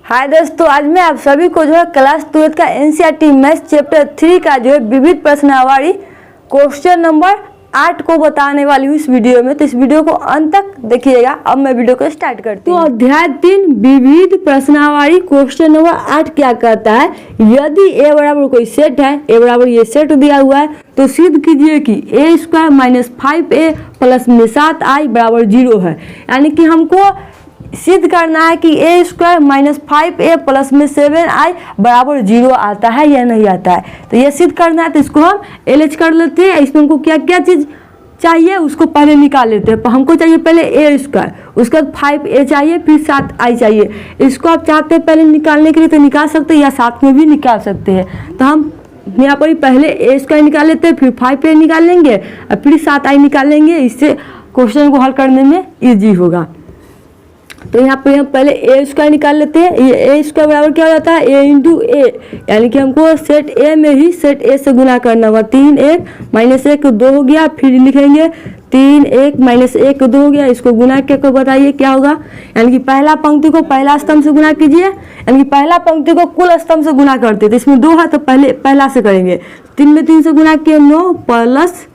हाय दोस्तों, आज मैं आप सभी को जो है क्लास 12 का एनसीईआरटी मैथ्स चैप्टर 3 का जो है विविध प्रश्नावली क्वेश्चन नंबर 8 को बताने वाली हूँ इस वीडियो में। तो इस वीडियो को अंत तक देखिएगा। अब मैं वीडियो को स्टार्ट करती हूँ। तो अध्याय 3 विविध प्रश्नावली क्वेश्चन नंबर 8 क्या कहता है, यदि ए बराबर कोई सेट है, ए बराबर ये सेट दिया हुआ है, तो सिद्ध कीजिए कि ए स्क्वायर माइनस 5a प्लस में 7i बराबर 0 है। यानी कि हमको सिद्ध करना है कि ए स्क्वायर माइनस 5a प्लस में 7i बराबर 0 आता है या नहीं आता है। तो ये सिद्ध करना है, तो इसको हम LH कर लेते हैं। इसमें हमको क्या क्या चीज़ चाहिए उसको पहले निकाल लेते हैं। हमको चाहिए पहले ए स्क्वायर, उसके बाद 5a चाहिए, फिर 7i चाहिए। इसको आप चाहते हैं पहले निकालने के लिए तो निकाल सकते हैं या साथ में भी निकाल सकते हैं। तो हम यहाँ पर पहले ए स्क्वायर निकाल लेते हैं, फिर 5a निकाल लेंगे और फिर 7i निकाल लेंगे। इससे क्वेश्चन को हल करने में ईजी होगा। तो यहाँ पर हम पहले ए स्क्वायर निकाल लेते हैं। ये ए स्क्वायर बराबर क्या हो जाता है, ए इंटू ए, यानी कि हमको सेट ए में ही सेट ए से गुना करना होगा। 3 1 माइनस 1 2 हो गया, फिर लिखेंगे 3 1 माइनस 1 2 हो गया। इसको गुना करके बताइए क्या होगा। यानी कि पहला पंक्ति को पहला स्तंभ से गुना कीजिए, यानी कि पहला पंक्ति को कुल स्तंभ से गुना करते हैं। तो इसमें 2 है तो पहले पहला से करेंगे। 3 में 3 से गुना किए 9 प्लस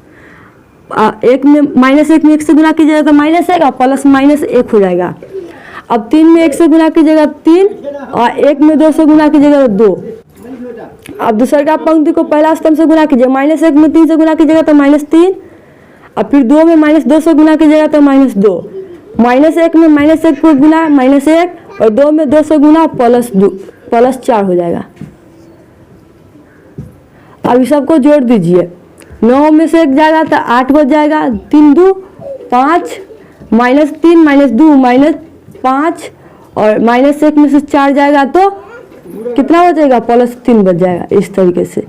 1 में माइनस 1 में 1 से गुना कीजिएगा तो माइनस 1 और प्लस माइनस 1 हो जाएगा। अब 3 में 1 से गुना कीजिएगा 3 और 1 में 2 से गुना कीजिएगा 2। अब दूसरे का पंक्ति को पहला स्तंभ से गुना कीजिए, माइनस 1 में 3 से गुना कीजिएगा तो माइनस 3 और फिर 2 में माइनस 2 से गुना कीजिएगा तो माइनस 2। माइनस 1 में माइनस 1 को गुना माइनस 1 और 2 में 2 से गुना प्लस 2 प्लस 4 हो जाएगा। अब इस सबको जोड़ दीजिए। 9 में से 1 जाएगा तो 8 बच जाएगा। 3 2 5 माइनस 3 माइनस 2 माइनस 5 और माइनस 1 में से 4 जाएगा तो कितना बचेगा, प्लस 3 बच जाएगा। इस तरीके से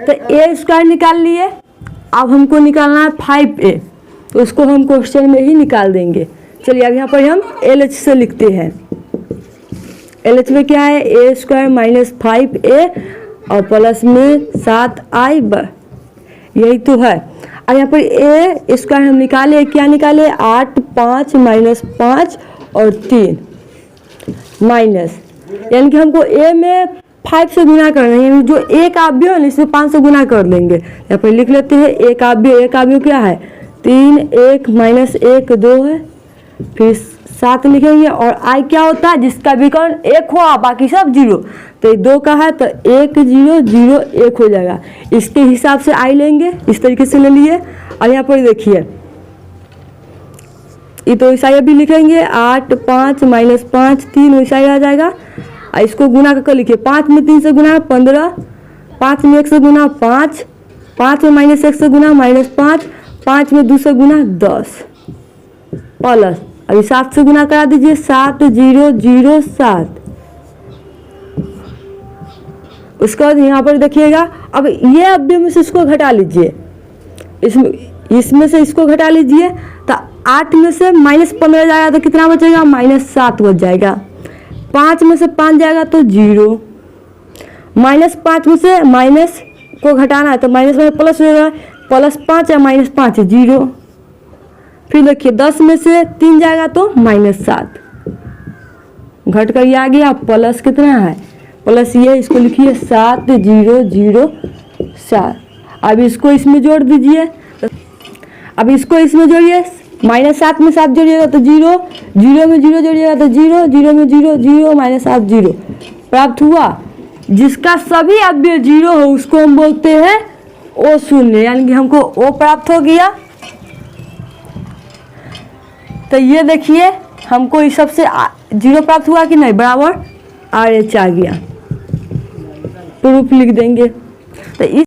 तो ए स्क्वायर निकाल लिए। अब हमको निकालना है 5a, तो उसको हम क्वेश्चन में ही निकाल देंगे। चलिए अब यहाँ पर हम LH से लिखते हैं। LH में क्या है, ए स्क्वायर माइनस 5a और प्लस में 7i, यही तो है। और यहाँ पर ए स्क्वायर हम निकाले, क्या निकाले, 8 5 माइनस 5 और 3 माइनस, यानी कि हमको ए में 5 से गुना करना है। यानी जो ए का अवयव है इसमें 5 से गुना कर लेंगे। यहाँ पर लिख लेते हैं ए का अवयव क्या है, 3 1 माइनस 1 2 है, फिर 7 लिखेंगे। और आई क्या होता है, जिसका विकर्ण 1 हुआ बाकी सब 0। तो 2 का है तो 1 0 0 1 हो जाएगा। इसके हिसाब से आई लेंगे, इस तरीके से ले लिए। और यहाँ पर देखिए ये तो वैसा भी लिखेंगे, 8 5 माइनस 5 3 वैसा ही आ जाएगा। और इसको गुना करके लिखिए, 5 में 3 से गुना 15, 5 में 1 से गुना 5, 5 में माइनस 1 से गुना माइनस 5, 5 में 2 से गुना 10 प्लस, अभी 7 से गुना करा दीजिए, 7 0 0 7। उसके बाद यहाँ पर देखिएगा, अब ये अवयव में से इसको घटा लीजिए, इसमें से इसको घटा लीजिए तो 8 में से माइनस 15 जाएगा तो कितना बचेगा, माइनस 7 बच जाएगा। 5 में से 5 जाएगा तो 0, माइनस 5 में से माइनस को घटाना है तो माइनस में प्लस हो जाएगा, प्लस 5 या माइनस 5 0। फिर देखिए 10 में से 3 जाएगा तो माइनस 7, घट कर ये आ गया। प्लस कितना है, प्लस ये, इसको लिखिए 7 0 0 7। अब इसको इसमें जोड़ दीजिए, अब इसको इसमें जोड़िए, माइनस 7 में 7 जोड़िएगा तो 0, 0 में 0 जोड़िएगा तो 0, 0 में 0 0 माइनस 7 0 प्राप्त हुआ। जिसका सभी अवयव 0 हो उसको हम बोलते हैं ओ शून्य, यानी कि हमको ओ प्राप्त हो गया। तो ये देखिए हमको इस सबसे 0 प्राप्त हुआ कि नहीं, बराबर RH आ गया। प्रूफ लिख देंगे। तो इस